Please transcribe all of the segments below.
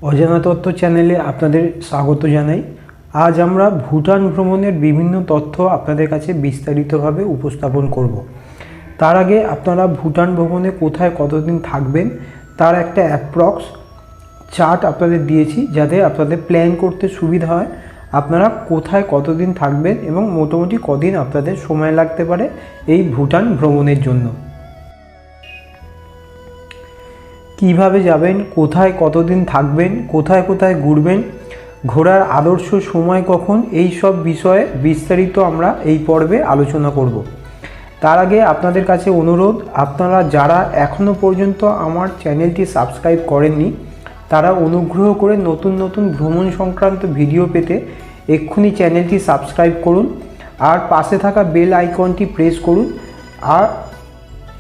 অজানা তথ্য চ্যানেলে আপনাদের স্বাগত জানাই। আজ আমরা ভুটান ভ্রমণের বিভিন্ন তথ্য আপনাদের কাছে বিস্তারিতভাবে উপস্থাপন করব। তার আগে আপনারা ভুটান ভ্রমণে কোথায় কতদিন থাকবেন তার একটা অ্যাপ্রক্স চার্ট আপনাদের দিয়েছি, যাতে আপনাদের প্ল্যান করতে সুবিধা হয়। আপনারা কোথায় কতদিন থাকবেন এবং মোটামুটি কদিন আপনাদের সময় লাগতে পারে এই ভুটান ভ্রমণের জন্য। কিভাবে যাবেন, কোথায় কতদিন থাকবেন, কোথায় কোথায় ঘুরবেন, ঘোরার আদর্শ সময় কখন, এই সব বিষয়ে বিস্তারিত আমরা এই পর্বে আলোচনা করব। তার আগে আপনাদের কাছে অনুরোধ, আপনারা যারা এখনও পর্যন্ত আমার চ্যানেলটি সাবস্ক্রাইব করেননি তারা অনুগ্রহ করে নতুন নতুন ভ্রমণ সংক্রান্ত ভিডিও পেতে এক্ষুনি চ্যানেলটি সাবস্ক্রাইব করুন আর পাশে থাকা বেল আইকনটি প্রেস করুন। আর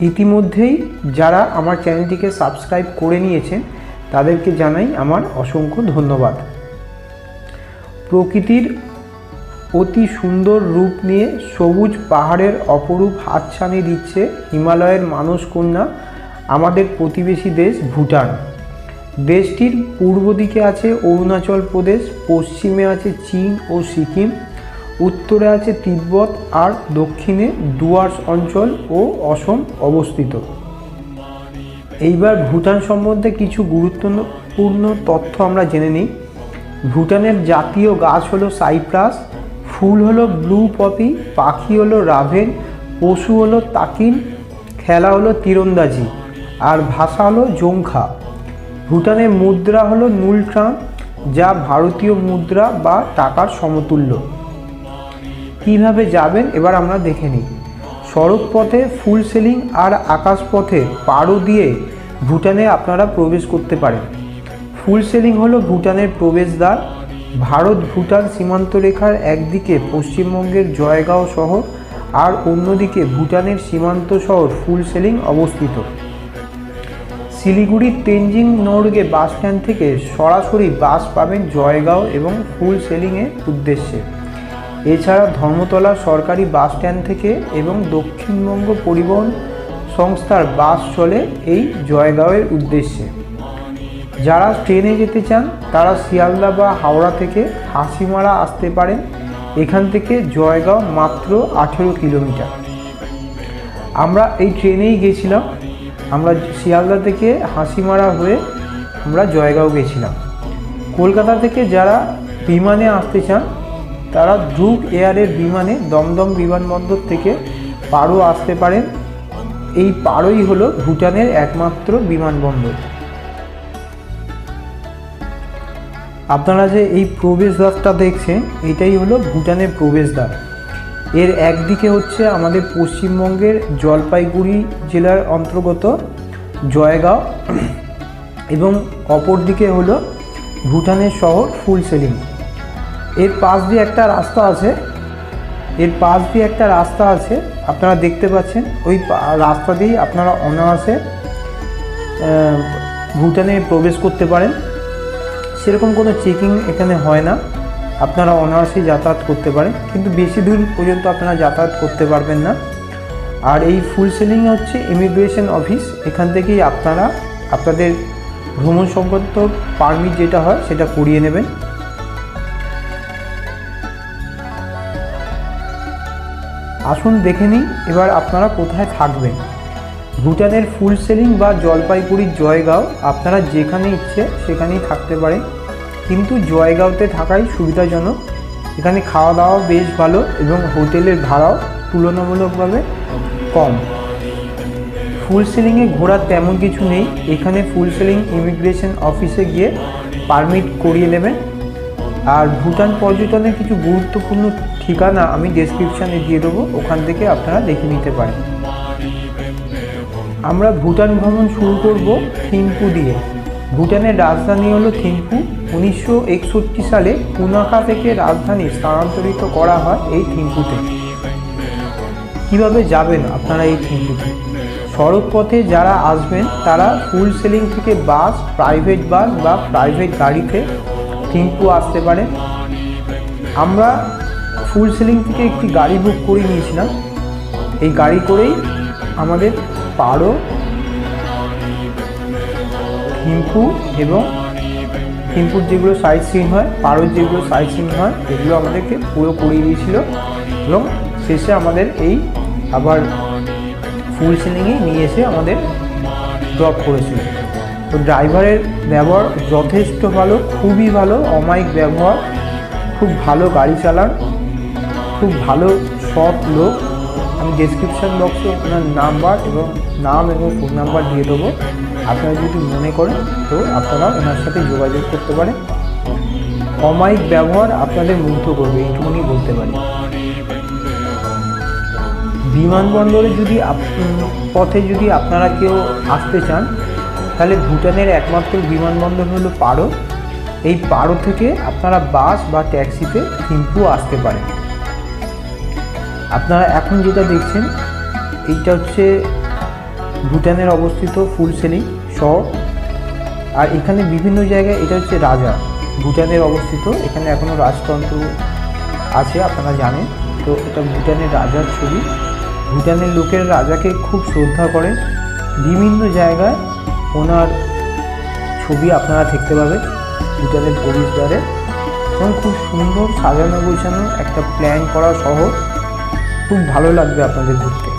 ইতিমধ্যেই যারা আমার চ্যানেলটিকে সাবস্ক্রাইব করে নিয়েছেন তাদেরকে জানাই আমার অসংখ্য ধন্যবাদ। প্রকৃতির অতি সুন্দর রূপ নিয়ে সবুজ পাহাড়ের অপরূপ হাতছানি দিচ্ছে হিমালয়ের মানসকন্যা আমাদের প্রতিবেশী দেশ ভুটান। দেশটির পূর্ব দিকে আছে অরুণাচল প্রদেশ, পশ্চিমে আছে চীন ও সিকিম, উত্তরে আছে তিব্বত আর দক্ষিণে ডুয়ার্স অঞ্চল ও অসম অবস্থিত। এইবার ভুটান সম্বন্ধে কিছু গুরুত্বপূর্ণ তথ্য আমরা জেনে নিই। ভুটানের জাতীয় গাছ হলো সাইপ্রাস, ফুল হলো ব্লু পপি, পাখি হলো রাভেন, পশু হলো তাকিন, খেলা হলো তীরন্দাজি আর ভাষা হলো জোংখা। ভুটানের মুদ্রা হলো নুলট্রাম, যা ভারতীয় মুদ্রা বা টাকার সমতুল্য। কিভাবে যাবেন এবার আমরা দেখে নিই। সড়ক পথে ফুল সেলিং আর আকাশপথে পাড়ো দিয়ে ভুটানে আপনারা প্রবেশ করতে পারেন। ফুল সেলিং হলো ভুটানের প্রবেশদ্বার। ভারত ভুটান সীমান্ত রেখার একদিকে পশ্চিমবঙ্গের জয়গাঁও শহর আর অন্যদিকে ভুটানের সীমান্ত শহর ফুল সেলিং অবস্থিত। শিলিগুড়ির তেনজিং নোরগে বাস স্ট্যান্ড থেকে সরাসরি বাস পাবেন জয়গাঁও এবং ফুল সেলিংয়ের উদ্দেশ্যে। এছাড়া ধর্মতলা সরকারি বাস স্ট্যান্ড থেকে এবং দক্ষিণবঙ্গ পরিবহন সংস্থার বাস চলে এই জয়গাঁওয়ের উদ্দেশ্যে। যারা ট্রেনে যেতে চান তারা শিয়ালদা বা হাওড়া থেকে হাসিমারা আসতে পারেন। এখান থেকে জয়গাঁও মাত্র 18 কিলোমিটার। আমরা এই ট্রেনেই গেছিলাম। আমরা শিয়ালদা থেকে হাসিমারা হয়ে আমরা জয়গাঁও গেছিলাম। কলকাতা থেকে যারা বিমানে আসতে চান তারা ধ্রুব এয়ারের বিমানে দমদম বিমানবন্দর থেকে পাড়ো আসতে পারেন। এই পাড়োই হলো ভুটানের একমাত্র বিমানবন্দর। আপনারা যে এই প্রবেশদ্বারটা দেখছেন এটাই হলো ভুটানের প্রবেশদ্বার। এর একদিকে হচ্ছে আমাদের পশ্চিমবঙ্গের জলপাইগুড়ি জেলার অন্তর্গত জয়গাঁও এবং অপর দিকে হলো ভুটানের শহর ফুল সেলিং। এর পাশ দিয়ে একটা রাস্তা আছে, আপনারা দেখতে পাচ্ছেন। ওই রাস্তা দিয়েই আপনারা অনায়াসে ভুটানে প্রবেশ করতে পারেন। সেরকম কোনো চেকিং এখানে হয় না, আপনারা অনায়াসেই যাতায়াত করতে পারেন, কিন্তু বেশি দূর পর্যন্ত আপনারা যাতায়াত করতে পারবেন না। আর এই ফুল সেলিং হচ্ছে ইমিগ্রেশন অফিস। এখান থেকেই আপনারা আপনাদের ভ্রমণ সংক্রান্ত পারমিট যেটা হয় সেটা করিয়ে নেবেন। আসুন দেখে নিই এবার আপনারা কোথায় থাকবেন। ভুটানের ফুল সেলিং বা জলপাইগুড়ির জয়গাঁও আপনারা যেখানে ইচ্ছে সেখানেই থাকতে পারেন, কিন্তু জয়গাঁওতে থাকাই সুবিধাজনক। এখানে খাওয়া দাওয়া বেশ ভালো এবং হোটেলের ভাড়াও তুলনামূলকভাবে কম। ফুল সেলিংয়ে ঘোরার তেমন কিছু নেই। এখানে ফুল সেলিং ইমিগ্রেশন অফিসে গিয়ে পারমিট করিয়ে নেবেন। আর ভুটান পর্যটনের কিছু গুরুত্বপূর্ণ ঠিকানা আমি ডেসক্রিপশানে দিয়ে দেবো, ওখান থেকে আপনারা দেখে নিতে পারেন। আমরা ভুটান ভ্রমণ শুরু করব থিম্পু দিয়ে। ভুটানের রাজধানী হলো থিম্পু। 1961 সালে পুনাখা থেকে রাজধানী স্থানান্তরিত করা হয় এই থিম্পুতে। কিভাবে যাবেন আপনারা এই থিম্পুতে? সড়ক পথে যারা আসবেন তারা ফুল সেলিং থেকে বাস, প্রাইভেট বাস বা প্রাইভেট গাড়িতে থিম্পু আসতে পারেন। আমরা ফুল সেলিং থেকে একটি গাড়ি বুক করে নিয়েছিলাম। এই গাড়ি করেই আমাদের পাড়ো, থিম্পু এবং থিমপুর যেগুলো সাইট সিন হয়, পারোর যেগুলো সাইট সিন হয়, এগুলো আমাদেরকে পুরো করিয়ে দিয়েছিল এবং শেষে আমাদের এই আবার ফুল সিলিংয়ে নিয়ে এসে আমাদের ড্রপ করেছিল। তো ড্রাইভারের ব্যবহার যথেষ্ট ভালো, খুবই ভালো, অমায়িক ব্যবহার, খুব ভালো গাড়ি চালান, খুব ভালো সৎ লোক। আমি ডেসক্রিপশান বক্সে ওনার নাম্বার এবং ফোন নাম্বার দিয়ে দেবো। আপনারা যদি মনে করেন তো আপনারা ওনার সাথে যোগাযোগ করতে পারেন। অমায়িক ব্যবহার আপনাদের মুগ্ধ করবে, এইটুকুনি বলতে পারি। বিমানবন্দরে যদি পথে যদি আপনারা কেউ আসতে চান, তাহলে ভুটানের একমাত্র বিমানবন্দর হলো পারো। এই পারো থেকে আপনারা বাস বা ট্যাক্সিতে থিম্পু আসতে পারেন। আপনারা এখন যেটা দেখছেন এইটা হচ্ছে ভুটানের অবস্থিত ফুল সিলিং শহর। আর এখানে বিভিন্ন জায়গায়, এটা হচ্ছে রাজা ভুটানের অবস্থিত, এখানে এখনও রাজতন্ত্র আছে আপনারা জানেন। তো এটা ভুটানের রাজার ছবি। ভুটানের লোকের রাজাকে খুব শ্রদ্ধা করেন, বিভিন্ন জায়গায় ওনার ছবি আপনারা দেখতে পাবেন ভুটানের প্রবেশদ্বারে। এবং খুব সুন্দর সাজানো গোছানো একটা প্ল্যান করা শহর, খুব ভালো লাগবে আপনাদের ঘুরতে।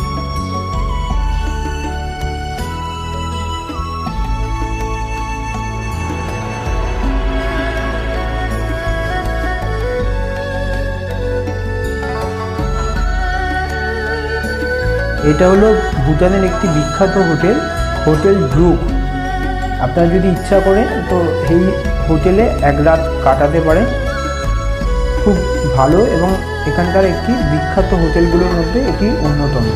এটা হলো ভুটানের একটি বিখ্যাত হোটেল ব্রুক। আপনারা যদি ইচ্ছা করেন তো এই হোটেলে এক রাত কাটাতে পারেন, খুব ভালো এবং এখানকার একটি বিখ্যাত হোটেলগুলোর মধ্যে এটি অন্যতম।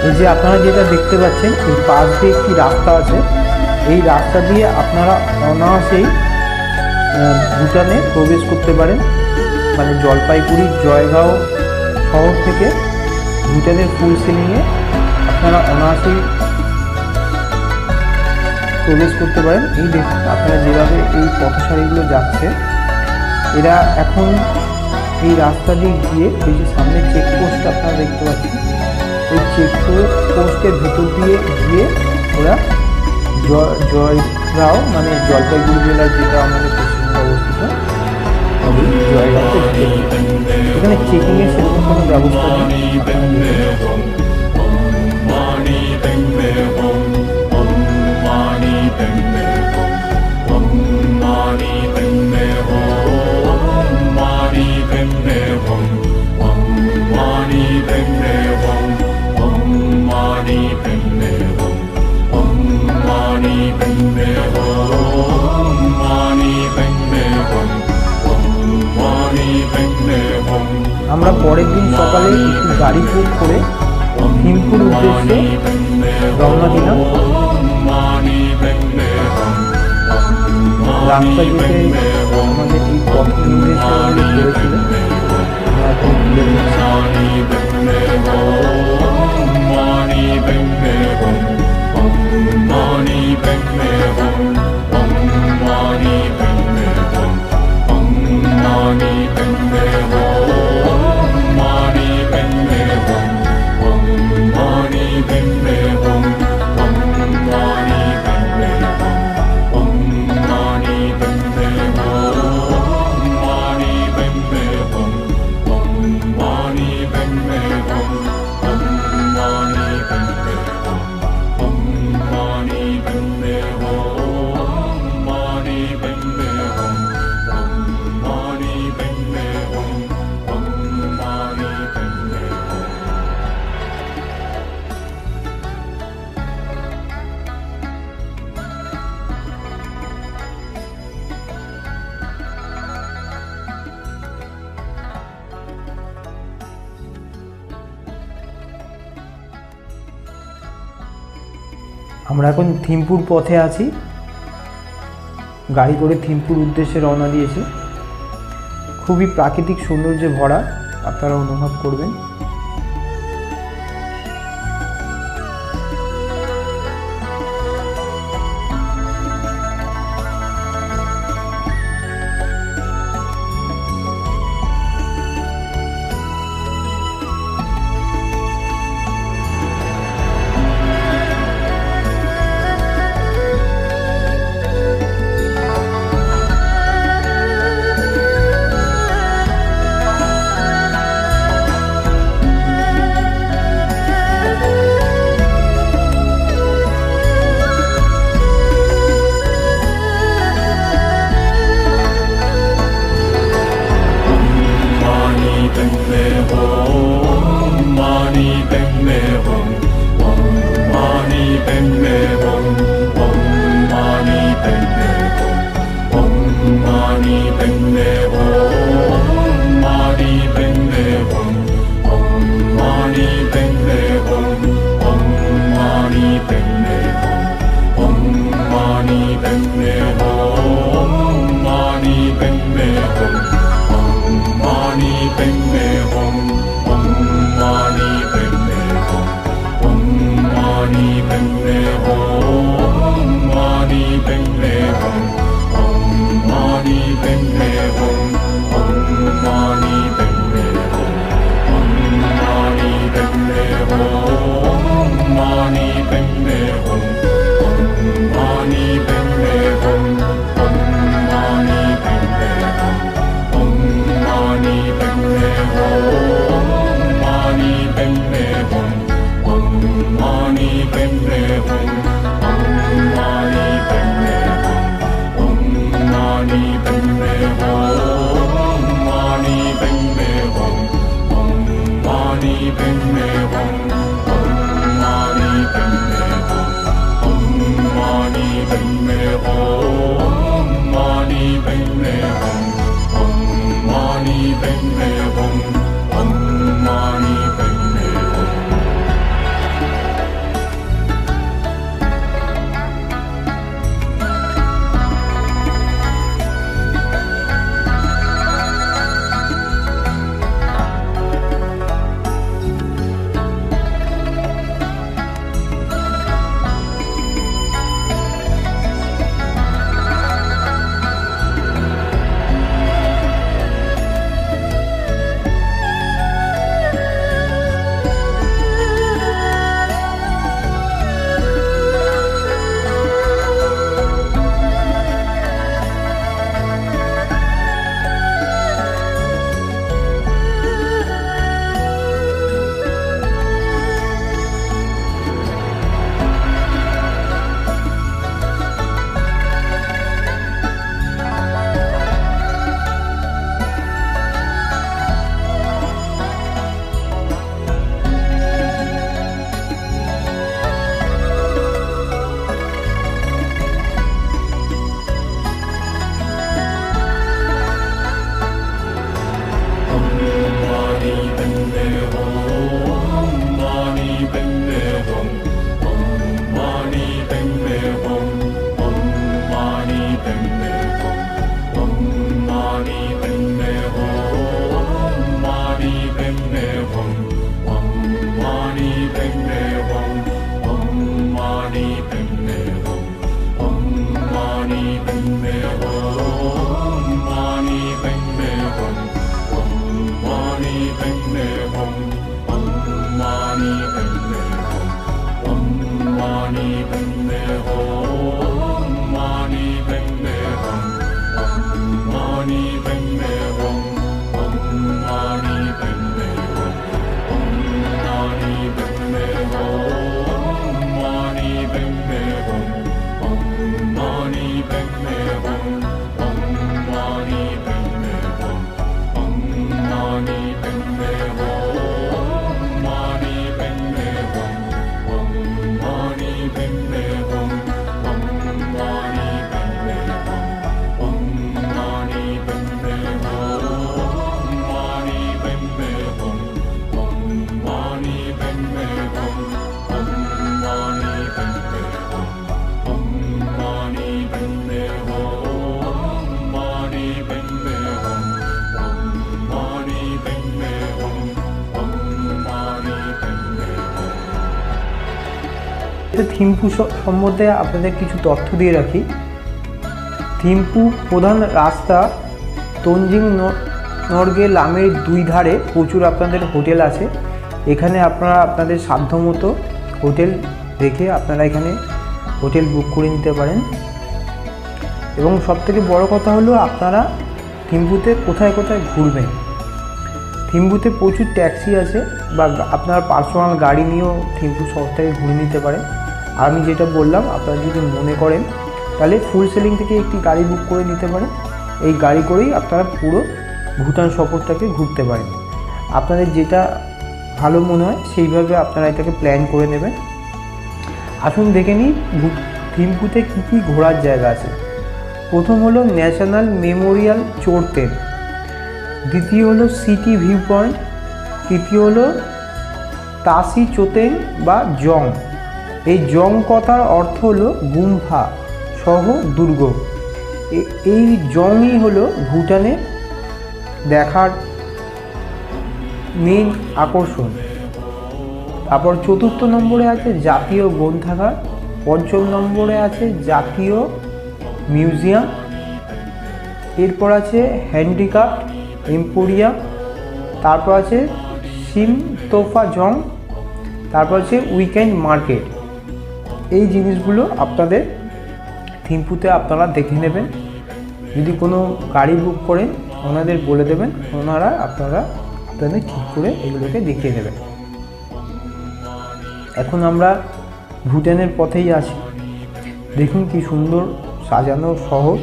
এই যে আপনারা যেটা দেখতে পাচ্ছেন, এই পাশ দিয়ে একটি রাস্তা আছে। এই রাস্তা দিয়ে আপনারা অনায়াসেই ভুটানে প্রবেশ করতে পারেন। মানে জলপাইগুড়ি জয়গাঁও শহর থেকে ভুটানের ফুল সিলিংয়ে আপনারা অনায়াসেই প্রবেশ করতে পারেন। এই দেখুন আপনারা যেভাবে এই পথসারিগুলো যাচ্ছে, এরা এখন এই রাস্তা দিয়ে গিয়ে এই যে সামনে চেকপোস্ট আপনারা দেখতে পাচ্ছেন, এই চেকপোস্টের ভিতর দিয়ে গিয়ে ওরা জয়গাঁও মানে জলপাইগুড়ি জেলার যেটা আমাদের পশ্চিমবঙ্গে অবস্থিত জয়গাঁওতে ঢুকে। এখানে চেকিংয়ের সেরকম কোনো ব্যবস্থা নেই। আমরা পরের দিন সকালে একটু গাড়ি বুক করে থিম্পুর উদ্দেশ্যে রওনা দিলাম। রাস্তা যেতে আমাদের এই পথ নির্দেশনাগুলি করেছিল। আমরা এখন থিম্পুর পথে আছি, গাড়ি করে থিম্পুর উদ্দেশ্যে রওনা দিয়েছি। খুবই প্রাকৃতিক সৌন্দর্যে ভরা, আপনারা অনুভব করবেন। এক্ষেত্রে থিম্পু সম্বন্ধে আপনাদের কিছু তথ্য দিয়ে রাখি। থিম্পু প্রধান রাস্তা তঞ্জিং নর্গে লামের দুই ধারে প্রচুর আপনাদের হোটেল আছে। এখানে আপনারা আপনাদের সাধ্যমতো হোটেল দেখে আপনারা এখানে হোটেল বুক করে নিতে পারেন। এবং সবথেকে বড় কথা হলো আপনারা থিম্পুতে কোথায় কোথায় ঘুরবেন। থিম্পুতে প্রচুর ট্যাক্সি আছে বা আপনার পার্সোনাল গাড়ি নিয়েও থিম্পু শহর থেকে ঘুরে নিতে পারেন। আর আমি যেটা বললাম, আপনারা যদি মনে করেন তাহলে ফুল সেলিং থেকে একটি গাড়ি বুক করে নিতে পারেন। এই গাড়ি করেই আপনারা পুরো ভুটান সফরটাকে ঘুরতে পারেন। আপনাদের যেটা ভালো মনে হয় সেইভাবে আপনারা এটাকে প্ল্যান করে নেবেন। আসুন দেখে নিই থিম্পুতে কী কী ঘোরার জায়গা আছে। প্রথম হলো ন্যাশনাল মেমোরিয়াল চোরতেন, দ্বিতীয় হলো সিটি ভিউ পয়েন্ট, তৃতীয় হলো তাসি চোতেং বা জং। এই জং কথার অর্থ হলো গুম্ফা সহ দুর্গ। এই জংই হলো ভুটানে দেখার মেন আকর্ষণ। তারপর চতুর্থ নম্বরে আছে জাতীয় গ্রন্থাগার, পঞ্চম নম্বরে আছে জাতীয় মিউজিয়াম, এরপর আছে হ্যান্ডিক্রাফট এম্পোরিয়াম, তারপর আছে সিমতোফা জং, তারপর আছে উইকেন্ড মার্কেট। এই জিনিসগুলো আপনাদের থিম্পুতে আপনারা দেখে নেবেন। যদি কোনো গাড়ি বুক করেন ওনাদের বলে দেবেন, ওনারা আপনাদের ঠিক করে এগুলোকে দেখিয়ে দেবেন। এখন আমরা ভুটানের পথেই আছি। দেখুন কি সুন্দর সাজানো শহর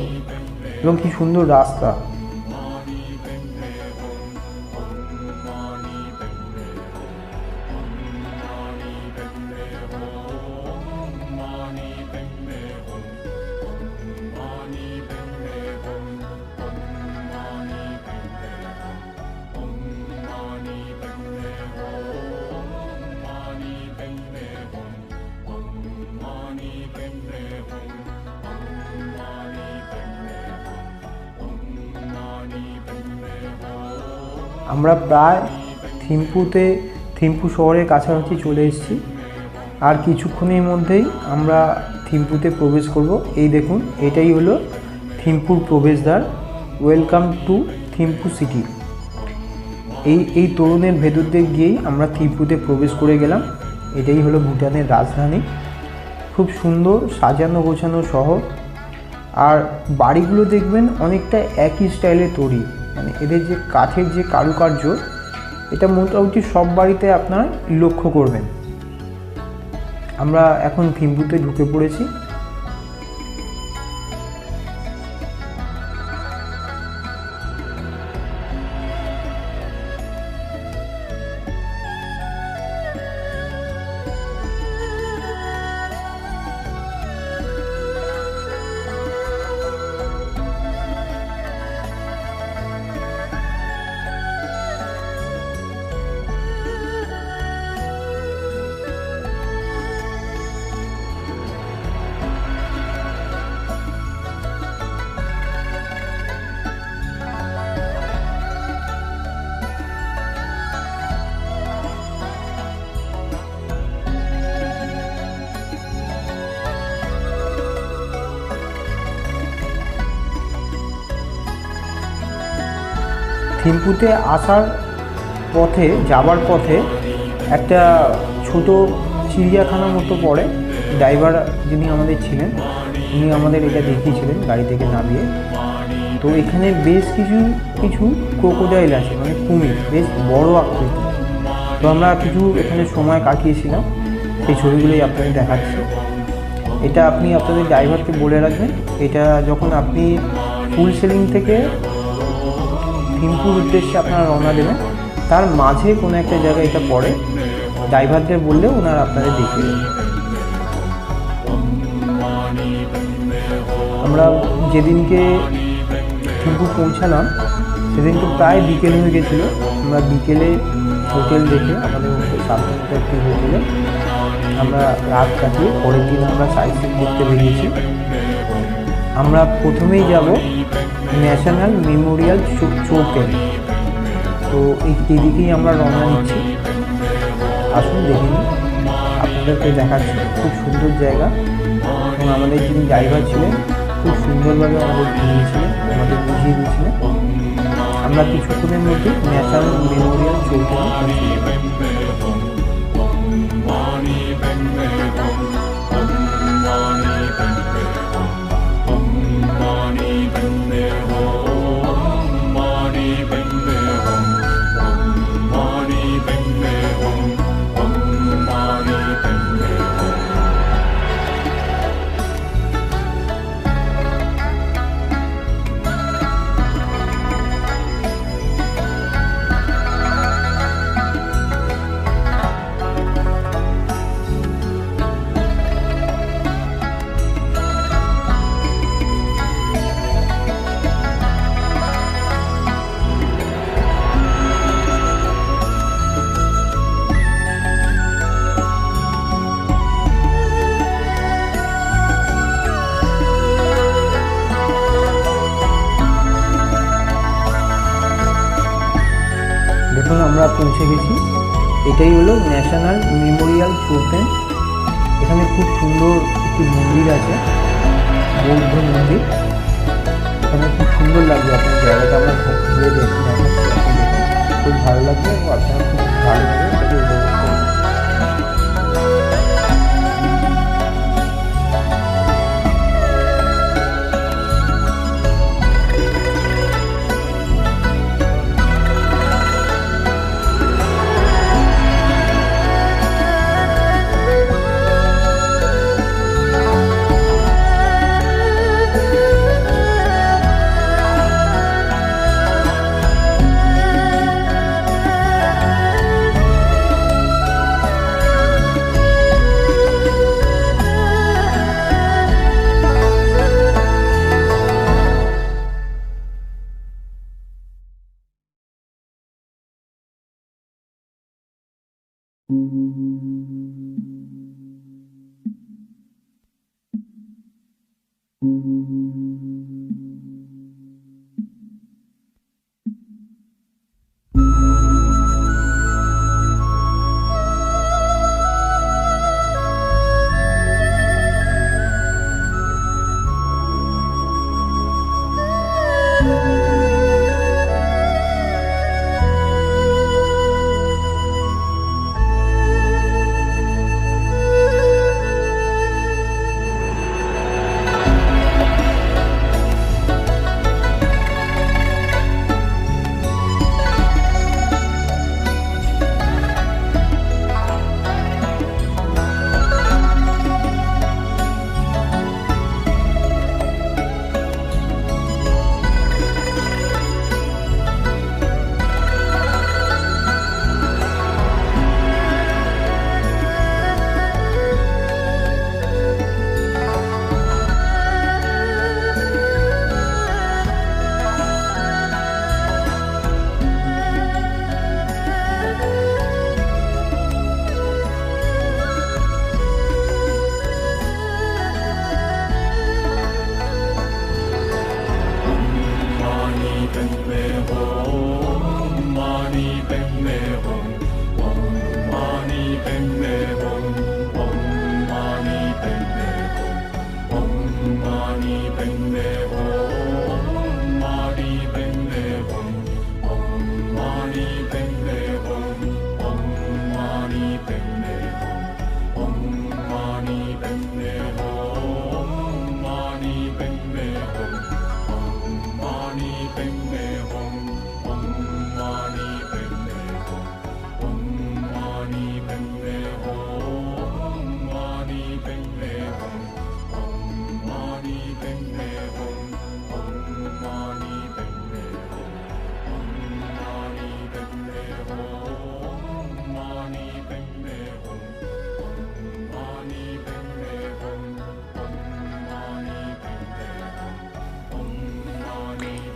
এবং কি সুন্দর রাস্তা। আমরা প্রায় থিম্পু শহরের কাছাকাছি চলে এসেছি। আর কিছুক্ষণের মধ্যেই আমরা থিম্পুতে প্রবেশ করব। এই দেখুন, এটাই হলো থিম্পুর প্রবেশদ্বার। Welcome to Thimphu city. এই তরুণের ভেতর দিয়ে গিয়েই আমরা থিম্পুতে প্রবেশ করে গেলাম। এটাই হলো ভুটানের রাজধানী। খুব সুন্দর সাজানো গোছানো শহর। আর বাড়িগুলো দেখবেন অনেকটা একই স্টাইলে তৈরি, মানে এদের যে কাঠের যে কারুকার্য, এটা মোটামুটি সব বাড়িতে আপনারা লক্ষ্য করবেন। আমরা এখন থিম্পুতে ঢুকে পড়েছি। থিম্পুতে যাবার পথে একটা ছোট চিড়িয়াখানার মতো পড়ে। ড্রাইভার যিনি আমাদের ছিলেন উনি আমাদের এটা দেখিয়েছিলেন গাড়ি থেকে নামিয়ে। তো এখানে বেশ কিছু ক্রোকোডাইল আছে, মানে কুমির, বেশ বড় আকৃতি। তো আমরা কিছু এখানে সময় কাটিয়েছিলাম, সেই ছবিগুলোই আপনাদের দেখাচ্ছি। এটা আপনি আপনাদের ড্রাইভারকে বলে রাখবেন। এটা যখন আপনি ফুল সেলিং থেকে থিম্পুর উদ্দেশ্যে আপনারা রওনা দেবেন, তার মাঝে কোনো একটা জায়গায় এটা পড়ে। ড্রাইভারদের বললে ওনারা আপনাদের দেখিয়ে দেবেন। আমরা যেদিনকে থিম্পু পৌঁছালাম সেদিনকে প্রায় বিকেল হয়ে গেছিলো। আমরা বিকেলে হোটেল দেখে আমাদের সাতটা একটি হোটেলে আমরা রাত কাটিয়ে পরের দিন আমরা সাইট সিন করতে বেরিয়েছি। আমরা প্রথমেই যাব ন্যাশনাল মেমোরিয়াল চৌকেন। তো এই দিকেই আমরা রওনা নিচ্ছি। আসুন দেখে নিই। আপনাদেরকে দেখাচ্ছি। খুব সুন্দর জায়গা এবং আমাদের যিনি ড্রাইভার ছিলেন খুব সুন্দরভাবে আমাদের ঘুরিয়েছিলেন, আমাদের বুঝিয়ে দিয়েছিলেন। আমরা কিছুক্ষণের মধ্যে ন্যাশনাল মেমোরিয়াল চৌধুরী পৌঁছে যাব। দেখুন আমরা পৌঁছে গেছি। এটাই হলো ন্যাশনাল মেমোরিয়াল চৌধুরী। এখানে খুব সুন্দর একটি মন্দির আছে, বৌদ্ধ মন্দির। এখানে খুব সুন্দর লাগবে, আপনার জায়গাটা আমরা ঘুরে দেখাচ্ছি, খুব ভালো লাগবে এবং আপনারা খুব ভালোভাবে এটাকে উপভোগ করবেন।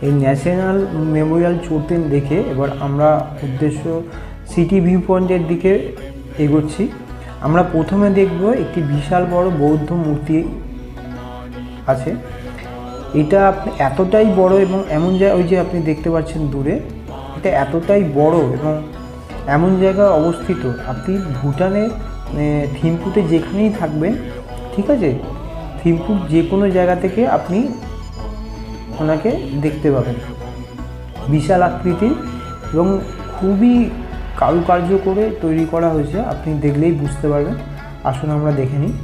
এই ন্যাশনাল মেমোরিয়াল চৌধুরী দেখে এবার আমরা উদ্দেশ্য সিটি ভিউ পয়েন্টের দিকে এগোচ্ছি। আমরা প্রথমে দেখব একটি বিশাল বড় বৌদ্ধ মূর্তি আছে। এটা আপনি এতটাই বড় এবং এমন জায়গা, ওই যে আপনি দেখতে পাচ্ছেন দূরে, এটা এতটাই বড় এবং এমন জায়গায় অবস্থিত, আপনি ভুটানের থিম্পুতে যেখানেই থাকবেন, ঠিক আছে, থিম্পুর যে কোনো জায়গা থেকে আপনি ওনাকে দেখতে পাবেন। বিশাল আকৃতির এবং খুবই কারুকার্য করে তৈরি করা হয়েছে, আপনি দেখলেই বুঝতে পারবেন। আসুন আমরা দেখে নিই।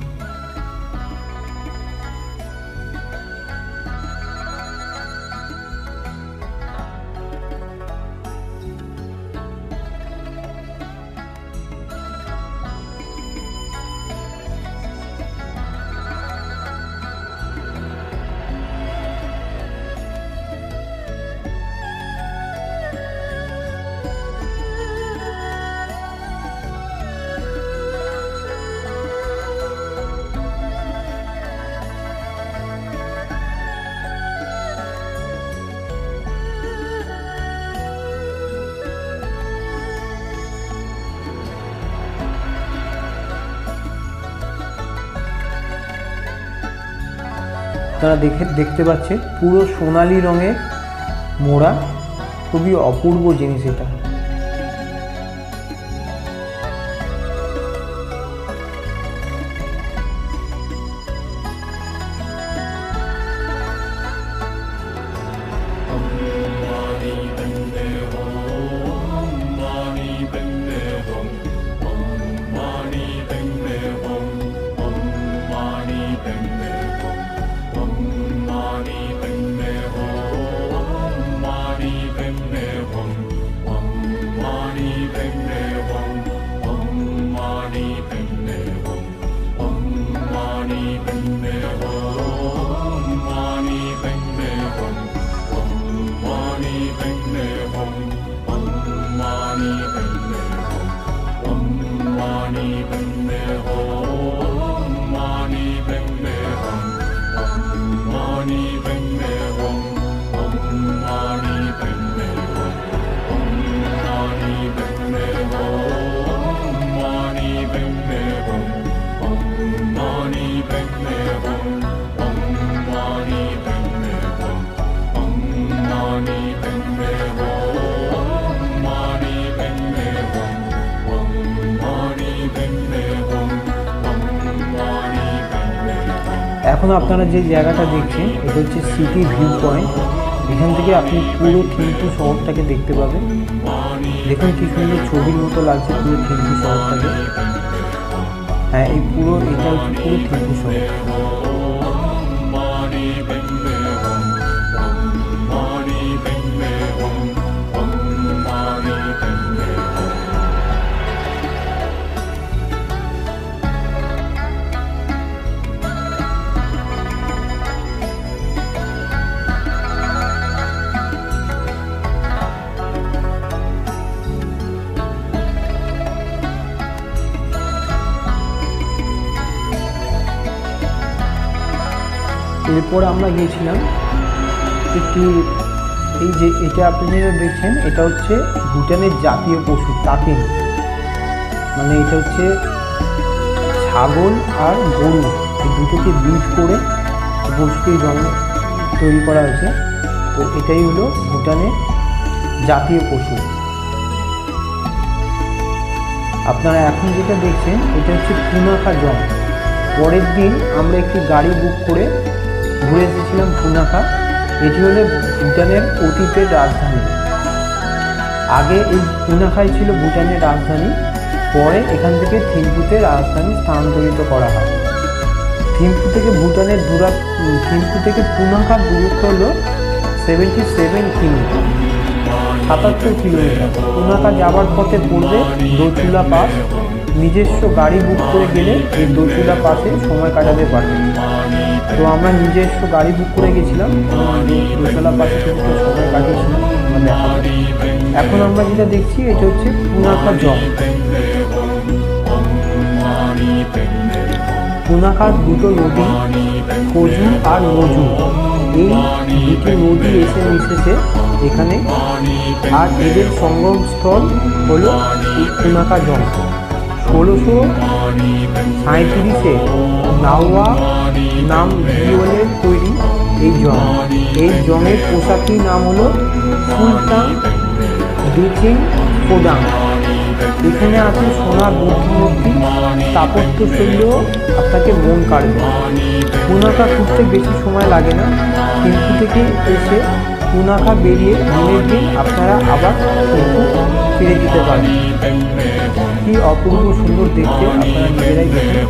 আপনারা দেখতে পাচ্ছেন পুরো সোনালি রঙে মোড়া, খুবই অপূর্ব জিনিস এটা। এখন আপনারা যে জায়গাটা দেখছেন এটা হচ্ছে সিটি ভিউ পয়েন্ট। এখান থেকে আপনি পুরো থিম্পু শহরটাকে দেখতে পাবেন। দেখুন কি সুন্দর ছবির মতো লাগছে পুরো থিম্পু শহরটাকে। হ্যাঁ, এই পুরো এটা হচ্ছে পুরো থিম্পু শহর। এরপর আমরা গিয়েছিলাম একটি, এই যে এটা আপনি যেটা দেখছেন এটা হচ্ছে ভুটানের জাতীয় পশু তাকিন, মানে এটা হচ্ছে ছাগল আর গরু, এই দুটোকে ব্রিড করে পশুটির জন্ম তৈরি করা হয়েছে। তো এটাই হলো ভুটানের জাতীয় পশু। আপনারা এখন যেটা দেখছেন এটা হচ্ছে পুনাখা জং। পরের দিন আমরা একটি গাড়ি বুক করে ঘুরে এসেছিলাম পুনাখা। এটি হলো ভুটানের অতীতের রাজধানী। আগে এই পুনাখাই ছিল ভুটানের রাজধানী, পরে এখান থেকে থিম্পুতে রাজধানী স্থানান্তরিত করা হয়। থিম্পু থেকে থিম্পু থেকে পুনাখার দূরত্ব হলো 77 কিলোমিটার, 77 কিলোমিটার। পুনাখা যাওয়ার পথে পড়বে দোচুলা পাস। নিজস্ব গাড়ি বুক করে গেলে এই দোচুলা পাসে সময় কাটাতে পারবে। তো আমরা নিজস্ব গাড়ি বুক করে গেছিলাম, দোচুলা পাসে কিছুটা সময় কাটিয়েছিলাম। এখন আমরা যেটা দেখছি এটা হচ্ছে পুনাখা জং। পুনাখার দুটো নদী, কজু আর নজু, এই দুটি নদী এসে মিশেছে এখানে, আর এদের সঙ্গমস্থল হলো পুনাখা জং। 1637-এ নাওয়া নাম জিওলের তৈরি এই জং। এই জংয়ের পোশাকির নাম হলো সুলতান ডুচিং ফোডাং। এখানে আছে সোনার বুদ্ধিমূর্তি, স্থাপত্য শৈলীও আপনাকে মন কাড়বে। পুনাখা ঘুরতে বেশি সময় লাগে না। থিম্পু থেকে এসে পুনাখা বেরিয়ে দিনের দিন আপনারা আবার থিম্পু ফিরে যেতে পারেন। কি অপূর্ব সুন্দর দেখতে, আপনারা নিজেরাই দেখেন।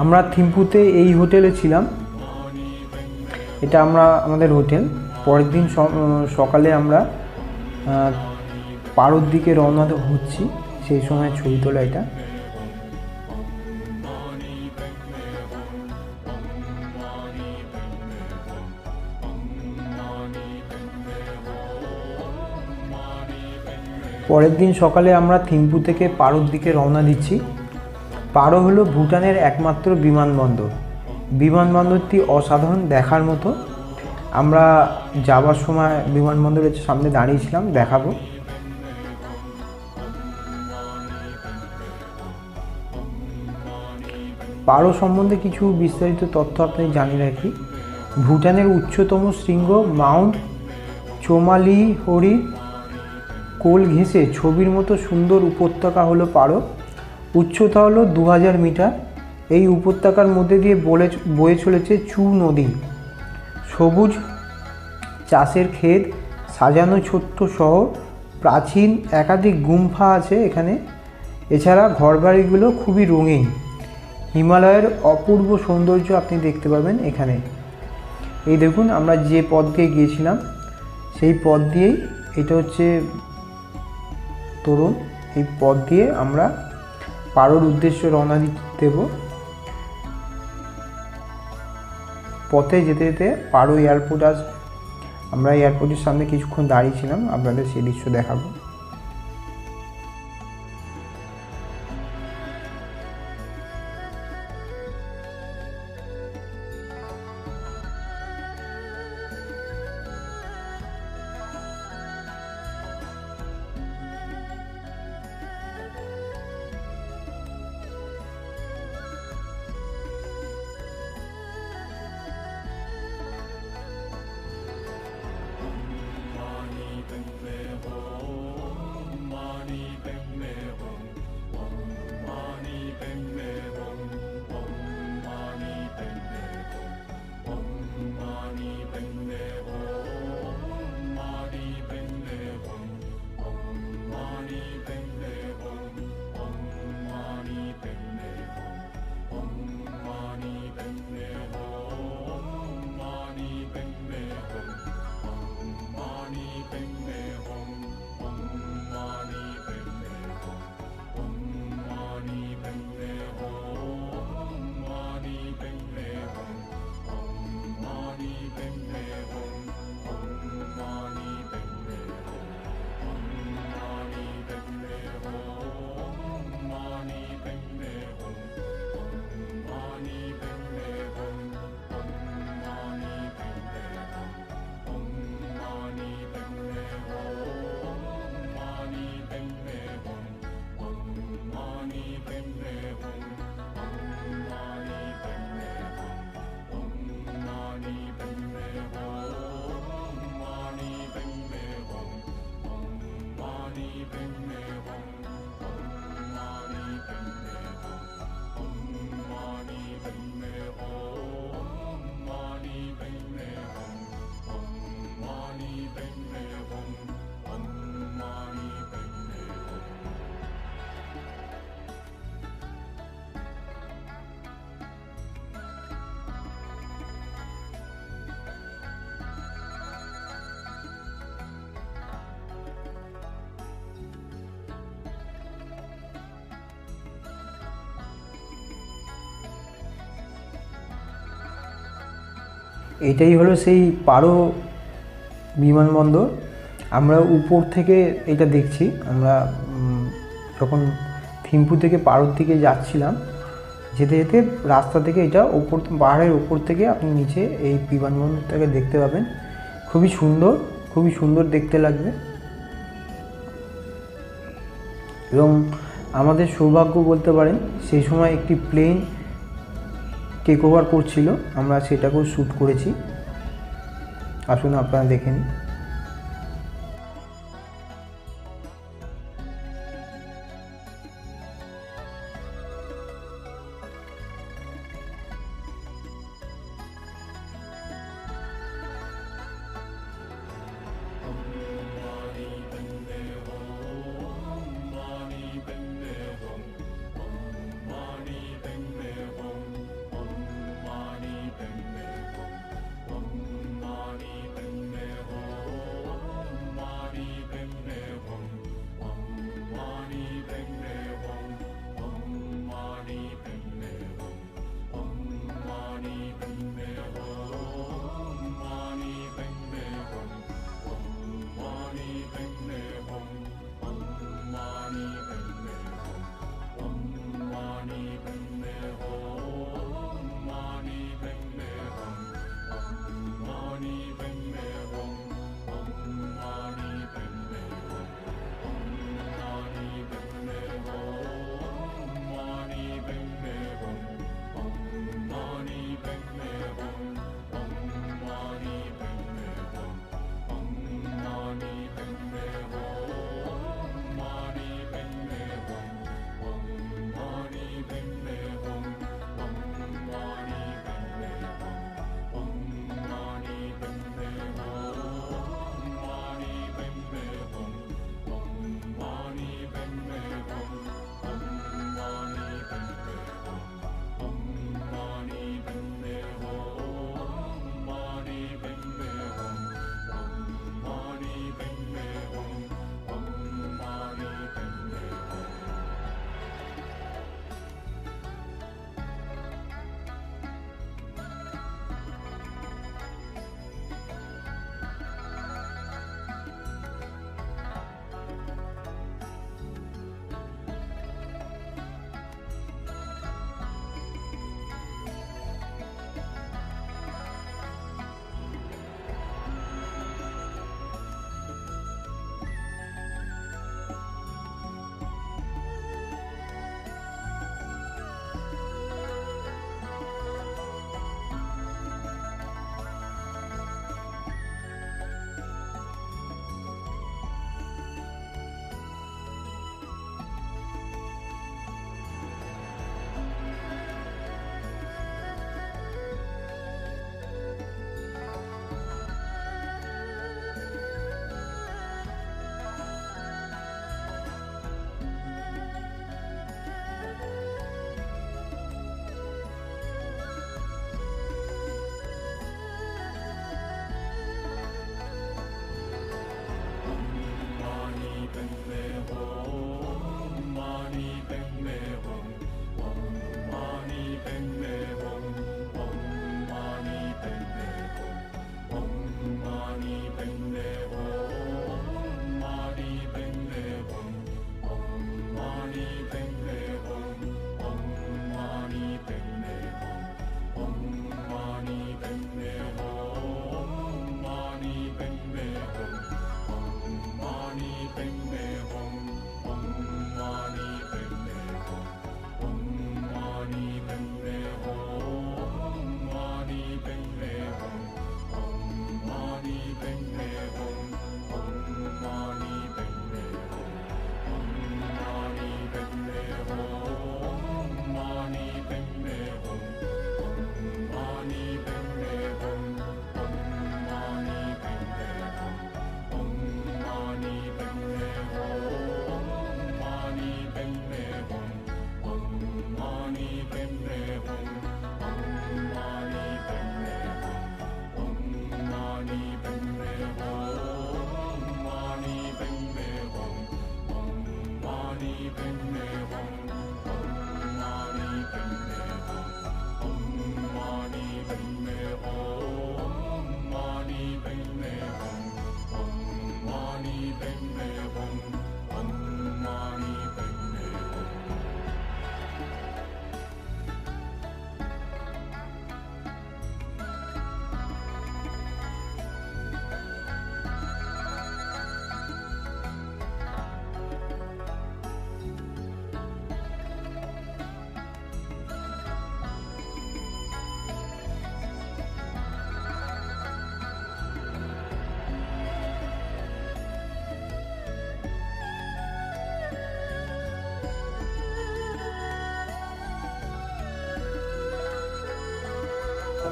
আমরা থিম্পুতে এই হোটেলে ছিলাম, এটা আমাদের হোটেল। পরের দিন সকালে আমরা পারোর দিকে রওনা হচ্ছি, সেই সময় ছবি তোলা এটা। পরের দিন সকালে আমরা থিম্পু থেকে পারোর দিকে রওনা দিচ্ছি। পারো হলো ভুটানের একমাত্র বিমানবন্দর। বিমানবন্দরটি অসাধারণ, দেখার মতো। আমরা যাওয়ার সময় বিমানবন্দরের সামনে দাঁড়িয়েছিলাম, দেখাবো। পারো সম্বন্ধে কিছু বিস্তারিত তথ্য আপনি জানিয়ে রাখি। ভুটানের উচ্চতম শৃঙ্গ মাউন্ট চোমালিহরির কোল ঘেঁষে ছবির মতো সুন্দর উপত্যকা হলো পারো। উচ্চতা হলো 2000 মিটার। এই উপত্যকার মধ্যে দিয়ে বয়ে চলেছে চু নদী। সবুজ চাষের ক্ষেত, সাজানো ছোট্ট শহর, প্রাচীন একাধিক গুম্ফা আছে এখানে। এছাড়া ঘরবাড়িগুলো খুবই রঙিন। হিমালয়ের অপূর্ব সৌন্দর্য আপনি দেখতে পাবেন এখানে। এই দেখুন, আমরা যে পথ দিয়ে গিয়েছিলাম সেই পথ দিয়েই, এটা হচ্ছে তরুণ, এই পথ দিয়ে আমরা পারোর উদ্দেশ্যে রওনা দেব। পথে যেতে যেতে পারো এয়ারপোর্ট আসবে। আমরা এয়ারপোর্টের সামনে কিছুক্ষণ দাঁড়িয়েছিলাম, আপনাদের সেই দৃশ্য দেখাবো। Om এটাই হলো সেই পারো বিমানবন্দর। আমরা উপর থেকে এটা দেখছি। আমরা যখন থিম্পু থেকে পারোর দিকে যাচ্ছিলাম, যেতে যেতে রাস্তা থেকে এটা ওপর, পাহাড়ের ওপর থেকে আপনি নিচে এই বিমানবন্দরটাকে দেখতে পাবেন। খুবই সুন্দর, খুবই সুন্দর দেখতে লাগবে। এবং আমাদের সৌভাগ্য বলতে পারেন, সেই সময় একটি প্লেন টেক ওভার করছিল, আমরা সেটাকেও শ্যুট করেছি। আসুন আপনারা দেখে নিন।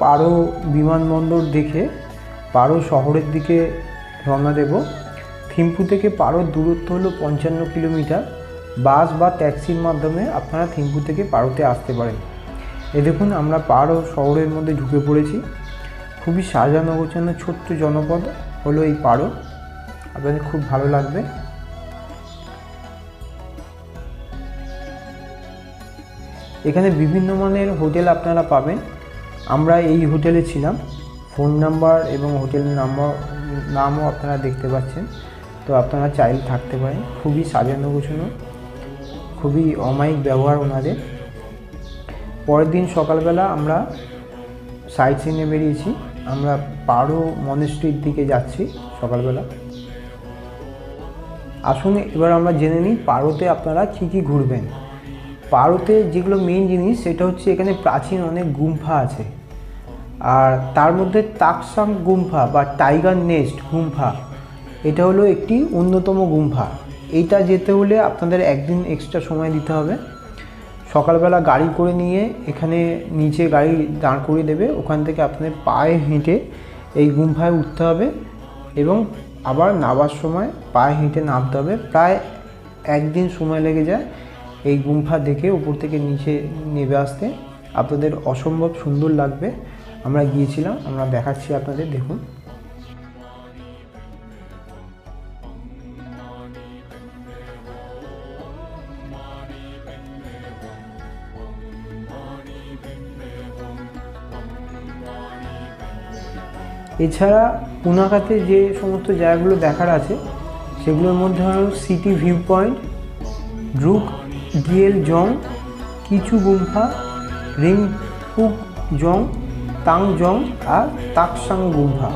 পারো বিমানবন্দর দেখে পারো শহরের দিকে রওনা দেব। থিম্পু থেকে পারোর দূরত্ব হলো 55 কিলোমিটার। বাস বা ট্যাক্সির মাধ্যমে আপনারা থিম্পু থেকে পারোতে আসতে পারেন। এ দেখুন আমরা পারো শহরের মধ্যে ঢুকে পড়েছি। খুবই সাজানো গোছানো ছোট্ট জনপদ হলো এই পারো, আপনাদের খুব ভালো লাগবে। এখানে বিভিন্ন মানের হোটেল আপনারা পাবেন। আমরা এই হোটেলে ছিলাম। ফোন নাম্বার এবং হোটেলের নামও আপনারা দেখতে পাচ্ছেন। তো আপনারা চাইলে থাকতে পারেন। খুবই সাজানো গোছানো, খুবই অমায়িক ব্যবহার ওনাদের। পরের দিন সকালবেলা আমরা সাইট সিইংয়ে বেরিয়েছি। আমরা পারো মনেস্ট্রির দিকে যাচ্ছি সকালবেলা। আসুন এবার আমরা জেনে নিই পারোতে আপনারা কী কী ঘুরবেন। পারোতে যেগুলো মেন জিনিস সেটা হচ্ছে এখানে প্রাচীন অনেক গুম্ফা আছে। আর তার মধ্যে তাকসাং গুম্ফা বা টাইগার নেস্ট গুম্ফা, এটা হলো একটি অন্যতম গুম্ফা। এইটা যেতে হলে আপনাদের একদিন এক্সট্রা সময় দিতে হবে। সকালবেলা গাড়ি করে নিয়ে এখানে নিচে গাড়ি দাঁড় করিয়ে দেবে। ওখান থেকে আপনাদের পায়ে হেঁটে এই গুম্ফায় উঠতে হবে এবং আবার নামার সময় পায়ে হেঁটে নামতে হবে। প্রায় একদিন সময় লেগে যায় এই গুম্ফা দেখে উপর থেকে নিচে নেমে আসতে। আপনাদের অসম্ভব সুন্দর লাগবে। আমরা গিয়েছিলাম, আমরা দেখাচ্ছি আপনাদের, দেখুন। এছাড়া পুনাখাতে যে সমস্ত জায়গাগুলো দেখার আছে সেগুলোর মধ্যে হলো সিটি ভিউ পয়েন্ট, ড্রুক গিয়েল জং, কিছু গুম্ফা, রিংপুক জং, তাং জং আর তাকসাং গুম্ফা।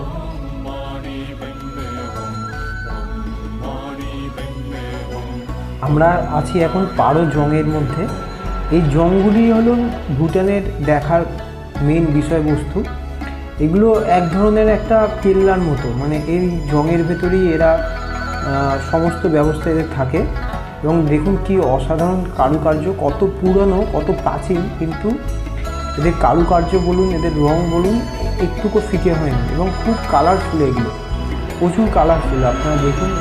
আমরা আছি এখন পারো জংয়ের মধ্যে। এই জংগুলি হলো ভুটানের দেখার মেন বিষয়বস্তু। এগুলো এক ধরনের একটা কেল্লার মতো, মানে এই জংয়ের ভেতরেই এরা সমস্ত ব্যবস্থা এদের থাকে। এবং দেখুন কি অসাধারণ কারুকার্য, কত পুরনো, কত প্রাচীন, কিন্তু এদের কারুকার্য বলুন, এদের রং বলুন, একটুকু ফিকে হয়নি এবং খুব কালারফুল। এগুলো প্রচুর কালারফুল, আপনারা দেখুন।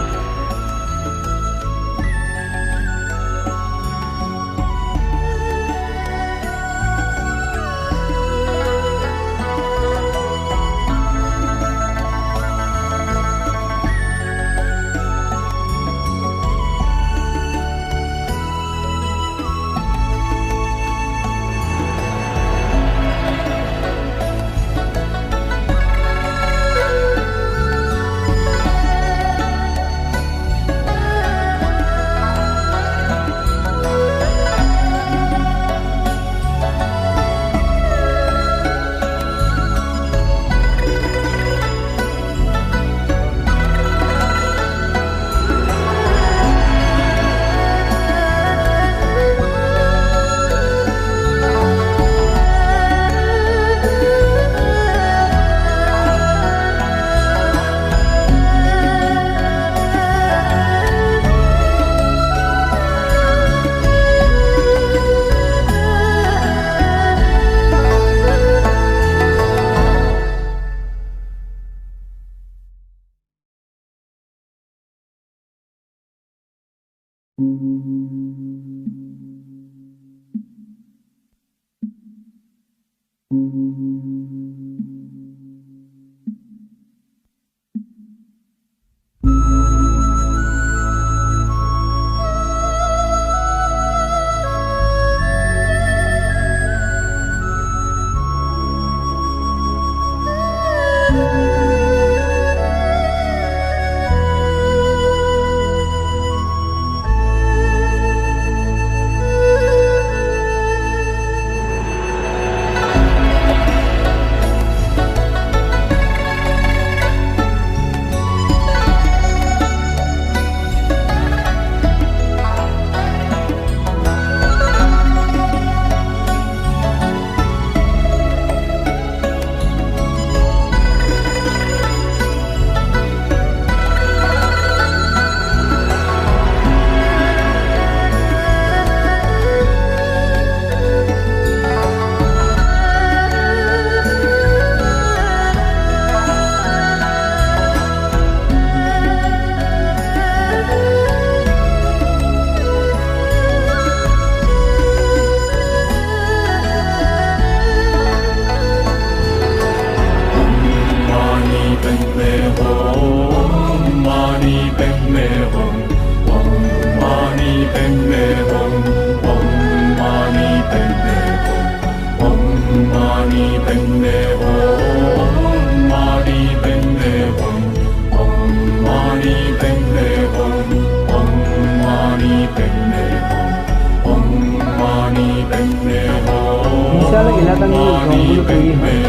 বিশাল এলাকা নিয়ে জঙ্গল তৈরি হয়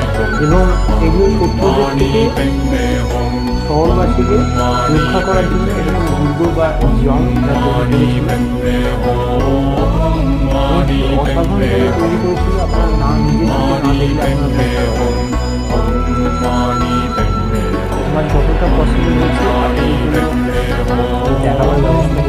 এবং এগুলো শত্রুদের থেকে শহরবাসীকে রক্ষা করার জন্য এখানে দুর্গ বা জং অসাধারণভাবে তৈরি করেছিল। আপনার না নিজে না দেখলে আপনার আমার যতটা পছন্দ হয়েছে দেখাবার ব্যবস্থা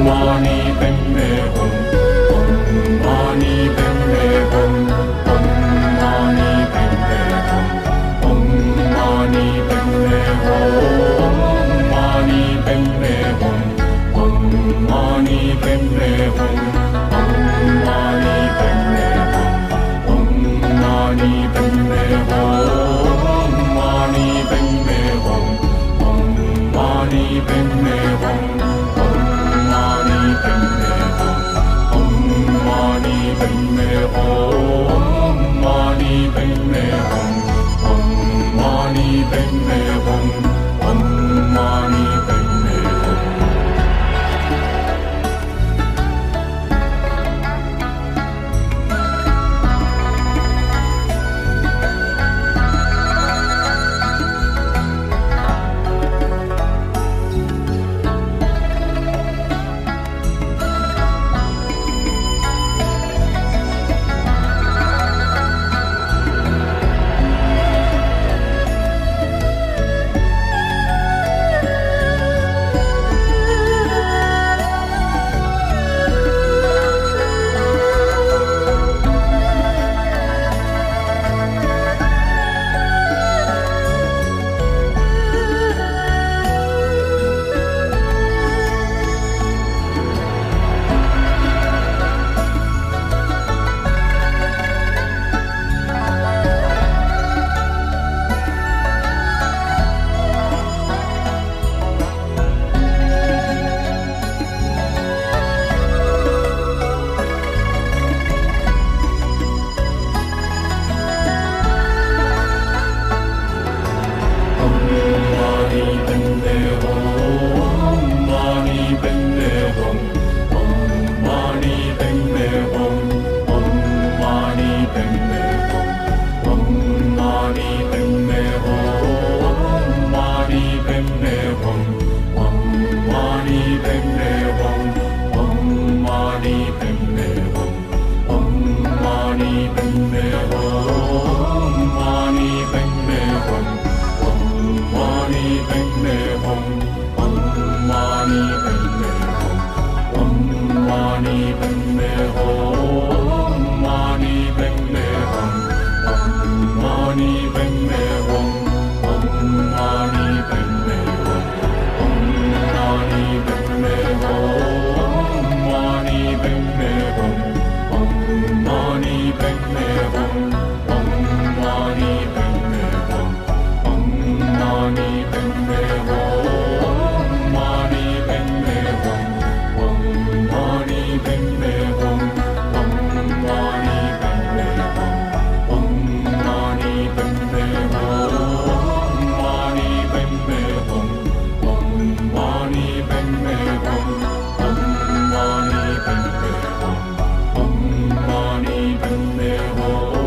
Om Mani Padme Hum.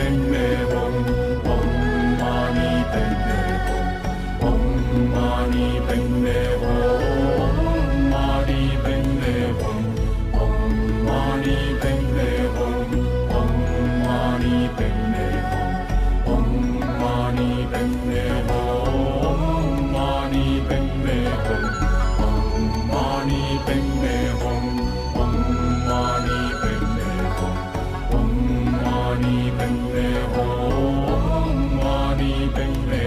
Padme Hum, Om Mani Padme Hum, Om Mani Padme Hum, Mani Padme Hum, Om Mani Padme Hum, Om Mani Padme Hum, Om Mani Padme Hum, Mani Padme Hum, Om Mani Padme Hum, Om Mani Padme Hum, Om Mani Padme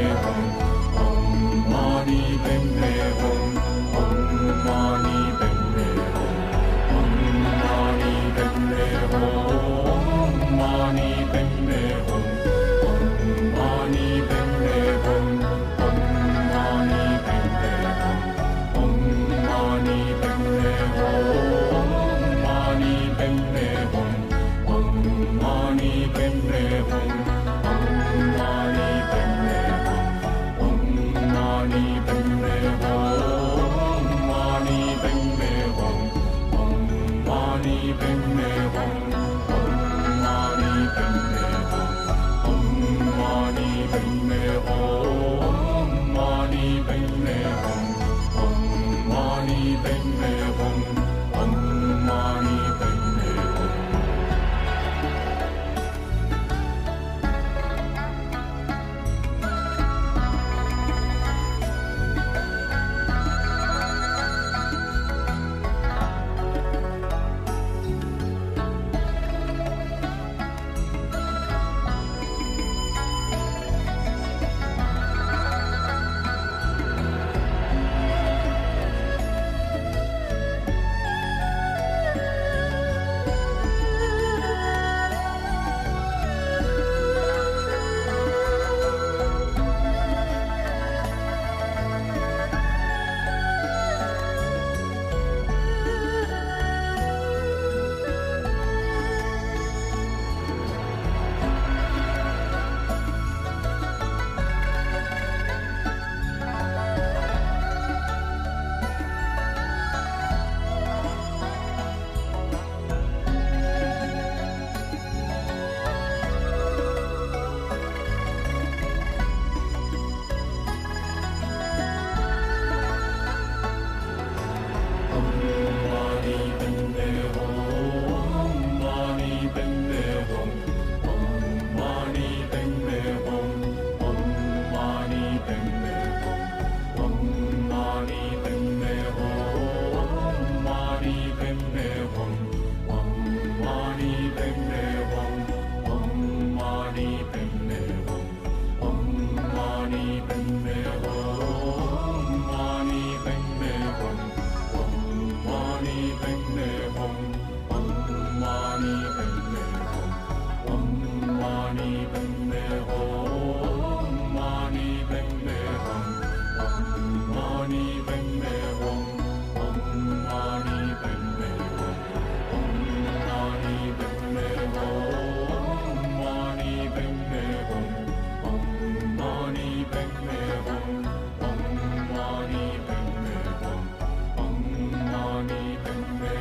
Hum, Mani Padme Hum, Om Mani Padme Hum, Om Mani Padme Hum, Om Mani Padme Hum, Mani Padme Hum, Om Mani Padme Hum, Om Mani Padme Hum, Om Mani Padme Hum, Mani Padme Hum, Om Mani Padme Hum, Om Mani Padme Hum, Om Mani Padme Hum,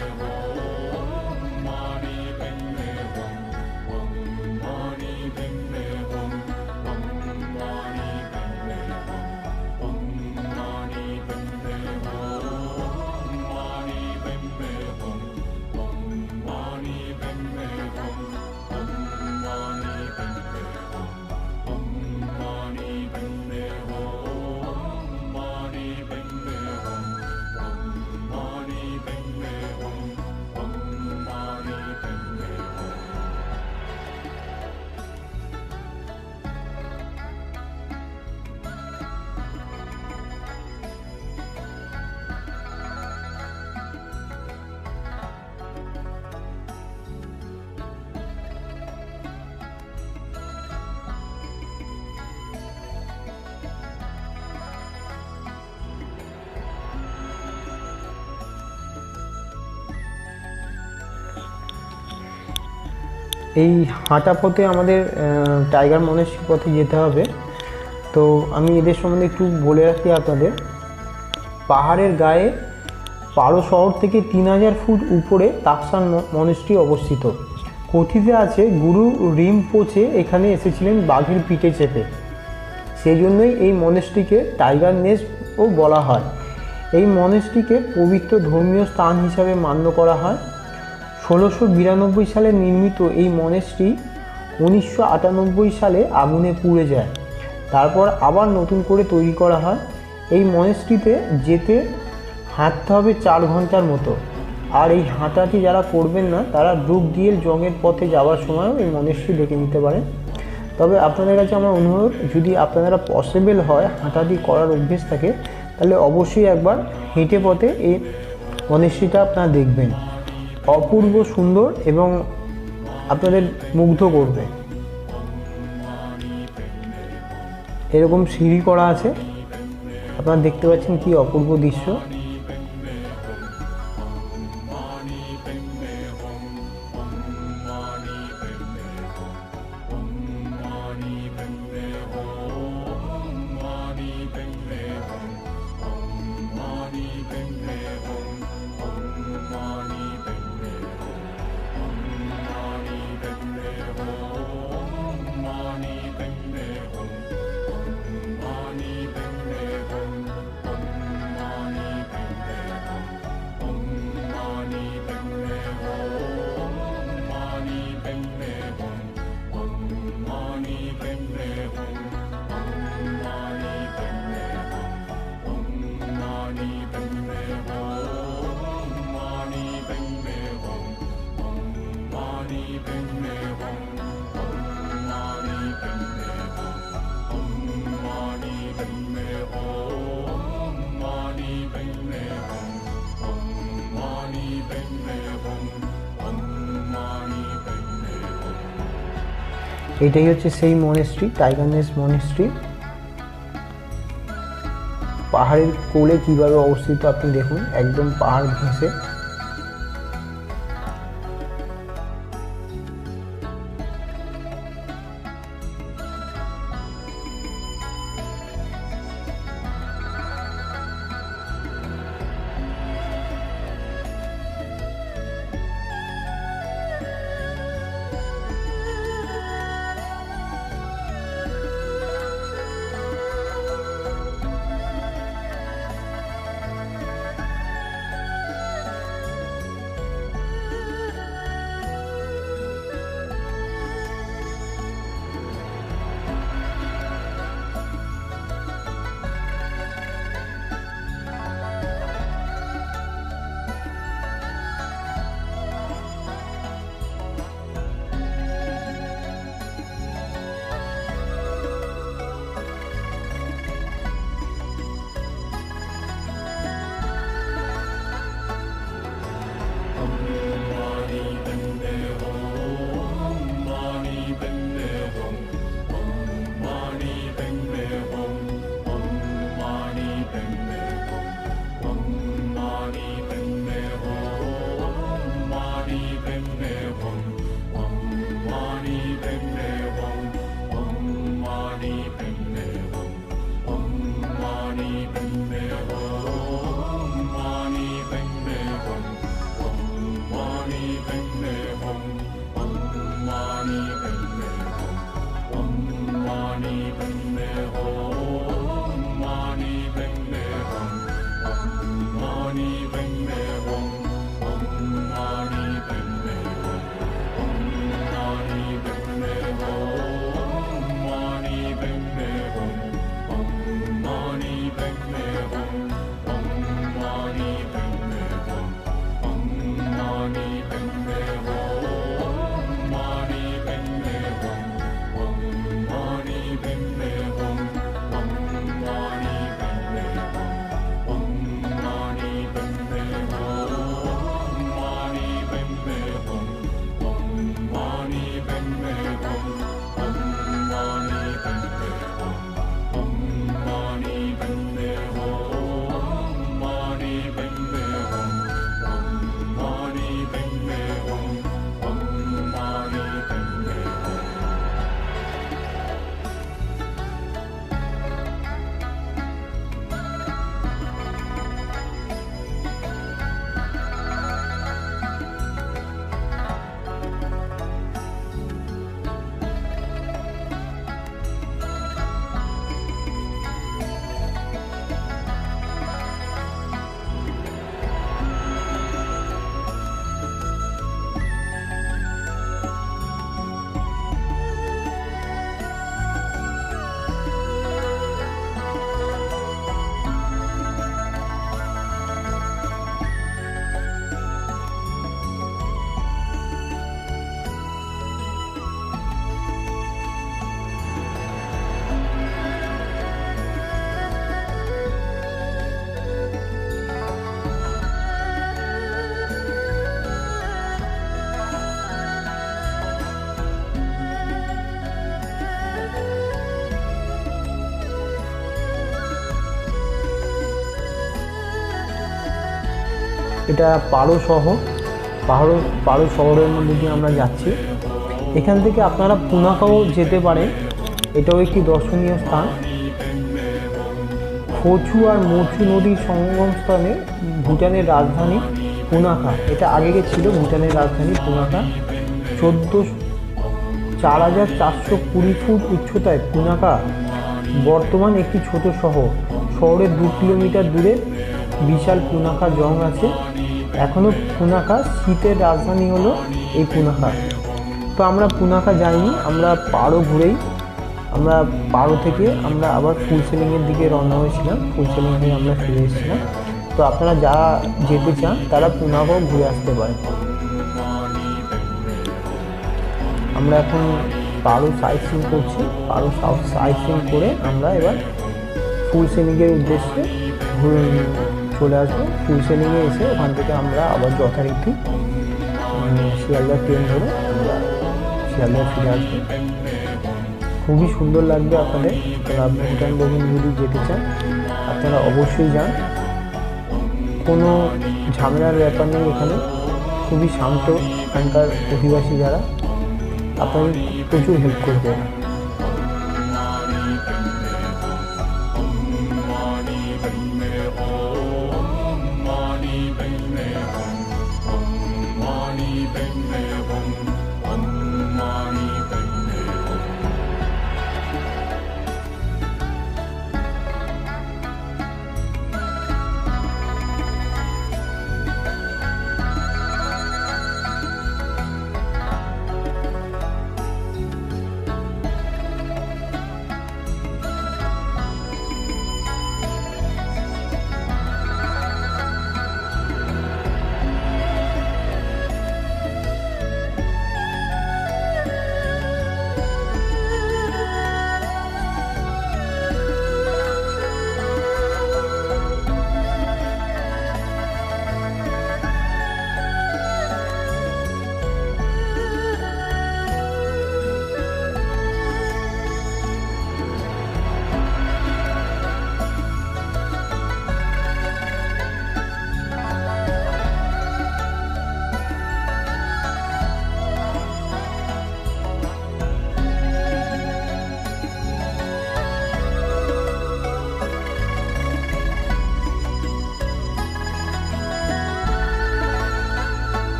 Mani Padme Hum, Om Mani Padme Hum, Om Mani Padme Hum, Om Mani Padme Hum, Mani Padme Hum, Om Mani Padme Hum, Om Mani Padme Hum. এই হাঁটা পথে আমাদের tiger monastery পথে যেতে হবে। তো আমি এদের সম্বন্ধে একটু বলে রাখি আপনাদের। পাহাড়ের গায়ে পারো শহর থেকে 3000 ফুট উপরে তাকসান মনেস্ট্রি অবস্থিত। কথিতে আছে গুরু রিমপোচে এখানে এসেছিলেন বাঘের পিঠে চেপে, সেই জন্যই এই মনেস্ট্রিকে টাইগার নেস্টও বলা হয়। এই মনেস্ট্রিকে পবিত্র ধর্মীয় স্থান হিসাবে মান্য করা হয়। 1692 সালে নির্মিত এই মনেস্ট্রি 1998 সালে আগুনে পুড়ে যায়, তারপর আবার নতুন করে তৈরি করা হয়। এই মনেস্ট্রিতে যেতে হাঁটতে হবে 4 ঘন্টার মতো, আর এই হাঁটাটি যারা করবেন না তারা ব্রুকডিয়েল জংয়ের পথে যাওয়ার সময়ও এই মনেস্ট্রি দেখে নিতে পারেন। তবে আপনাদের কাছে আমার অনুরোধ, যদি আপনারা পসিবল হয় হাঁটাটি করার অভ্যেস থাকে, তাহলে অবশ্যই একবার হেঁটে পথে এই মনেস্ট্রিটা আপনারা দেখবেন। অপূর্ব সুন্দর এবং আপনাদের মুগ্ধ করবে। এরকম সিঁড়ি করা আছে, আপনারা দেখতে পাচ্ছেন কি অপূর্ব দৃশ্য। এটাই হচ্ছে সেই মনেস্ট্রি, টাইগার নেস্ট মনেস্ট্রি। পাহাড়ের কোলে কিভাবে অবস্থিত আপনি দেখুন, একদম পাহাড় ঘেঁষে। এটা পারো শহর, পারো শহরের মধ্যে দিয়ে আমরা যাচ্ছি। এখান থেকে আপনারা পুনাকাও যেতে পারেন, এটাও একটি দর্শনীয় স্থান। খোচু আর মোচু নদীর সঙ্গমস্থানে ভুটানের রাজধানী পুনাখা, এটা আগে ছিল ভুটানের রাজধানী পুনাখা। 4,420 ফুট উচ্চতায় পুনাখা বর্তমান একটি ছোট শহর। শহরের 2 কিলোমিটার দূরে বিশাল পুনাখা জং আছে। এখনও পুনাখা শীতের রাজধানী হলো এই পুনাখা। তো আমরা পুনাখা যাইনি, আমরা পারো ঘুরেই আমরা পারো থেকে আমরা আবার ফুলসেলিংয়ের দিকে রওনা হয়েছিলাম, ফুলসেলিং হয়ে আমরা ফিরে এসেছিলাম। তো আপনারা যারা যেতে চান তারা পুনাখাও ঘুরে আসতে পারেন। আমরা এখন পারো সাইট সিন করছি, পারো সাইট সিন করে আমরা এবার ফুলসেলিংয়ের উদ্দেশ্যে চলে আসবো। ফুলসেলিংয়ে এসে ওখান থেকে আমরা আবার যথারীতি শিয়ালদা ট্রেন ধরে আমরা শিয়ালদা ফিরে আসবো। খুবই সুন্দর লাগবে আপনাদের। যারা ভুটান বহিন যদি যেতে চান আপনারা অবশ্যই যান, কোনো ঝামেলার ব্যাপার নেই এখানে। খুবই শান্ত এখানকার অধিবাসী যারা, আপনাদের প্রচুর হেল্প করবে।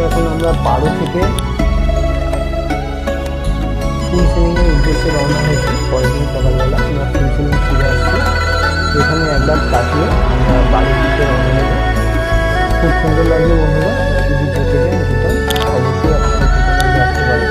এখন আমরা পারো থেকে ফুলসিলিংয়ের উদ্দেশ্যে রওনা হয়েছি। পরের দিন সকালবেলা আমরা ফুলসিলিং ফিরে আসছি। এখানে একবার কাটিয়ে আমরা বাড়ির দিকে রওনা দেবো। খুব সুন্দর লাগবে বন্ধুরা, যদি যেতে চান ভুটান অবশ্যই আপনারা ভুটানে আসতে পারেন।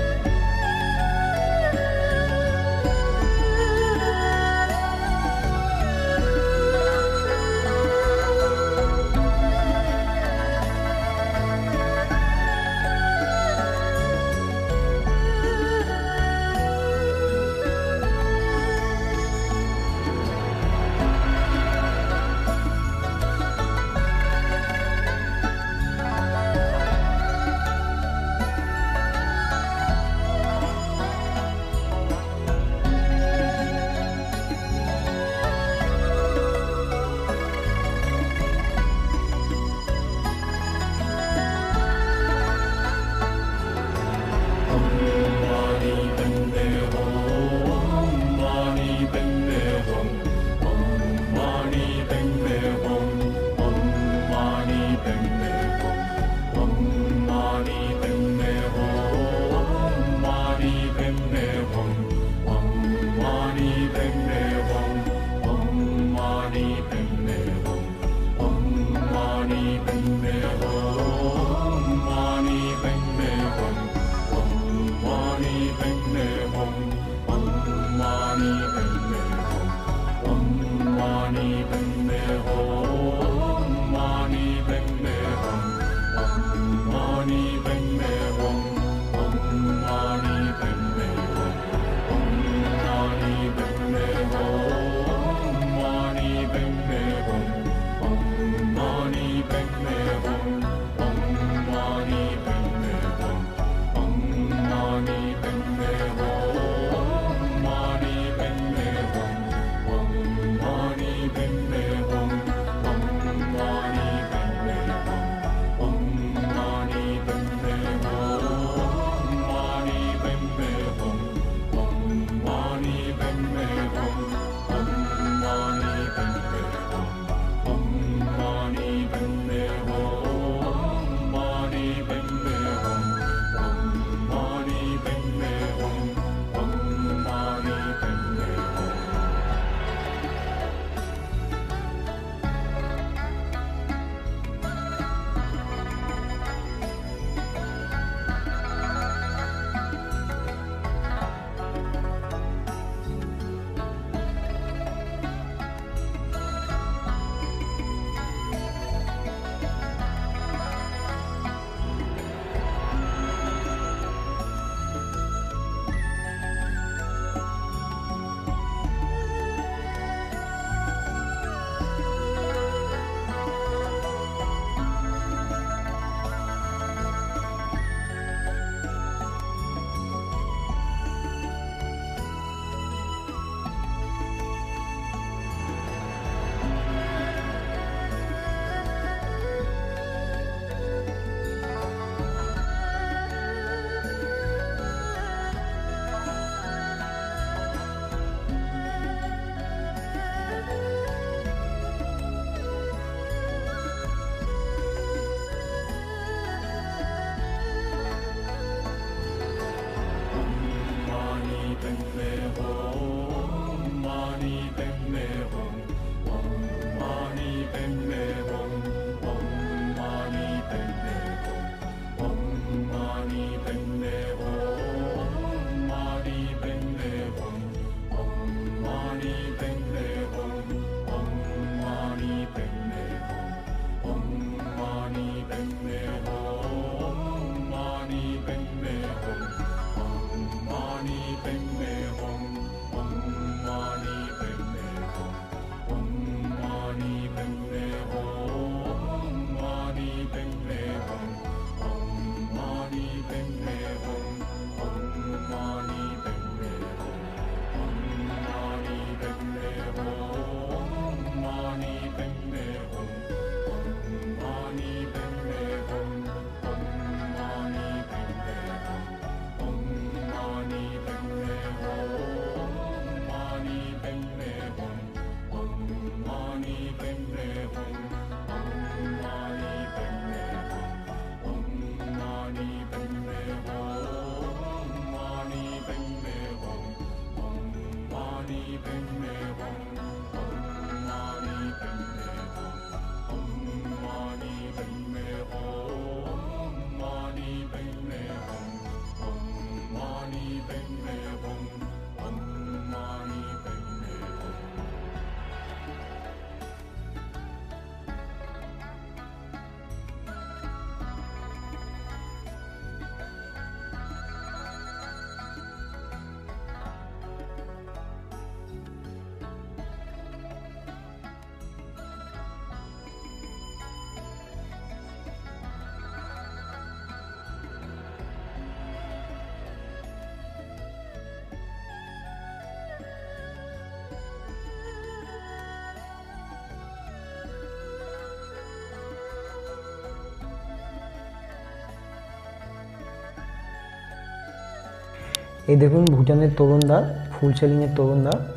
এই দেখুন ভুটানের তরুণদ্বার, ফুলসেলিংয়ের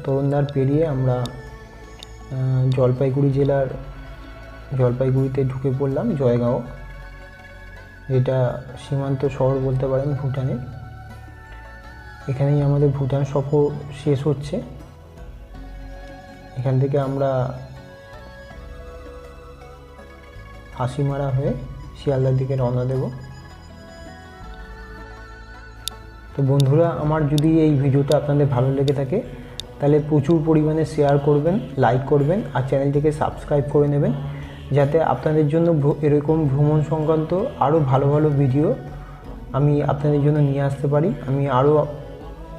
তরুণদ্বার পেরিয়ে আমরা জলপাইগুড়ি জেলার জলপাইগুড়িতে ঢুকে পড়লাম, জয়গাঁও, যেটা সীমান্ত শহর বলতে পারেন ভুটানের। এখানেই আমাদের ভুটান সফর শেষ হচ্ছে। এখান থেকে আমরা হাসিমারা হয়ে শিয়ালদার দিকে রওনা দেব। তো বন্ধুরা, আমার যদি এই ভিডিওটা আপনাদের ভালো লেগে থাকে তাহলে প্রচুর পরিমাণে শেয়ার করবেন, লাইক করবেন আর চ্যানেলটিকে সাবস্ক্রাইব করে নেবেন, যাতে আপনাদের জন্য এরকম ভ্রমণ সংক্রান্ত আরও ভালো ভালো ভিডিও আমি আপনাদের জন্য নিয়ে আসতে পারি। আমি আরও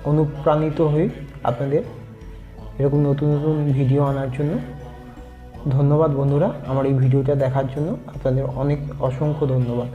অনুপ্রাণিত হই আপনাদের এরকম নতুন নতুন ভিডিও আনার জন্য। ধন্যবাদ বন্ধুরা, আমার এই ভিডিওটা দেখার জন্য আপনাদের অনেক অসংখ্য ধন্যবাদ।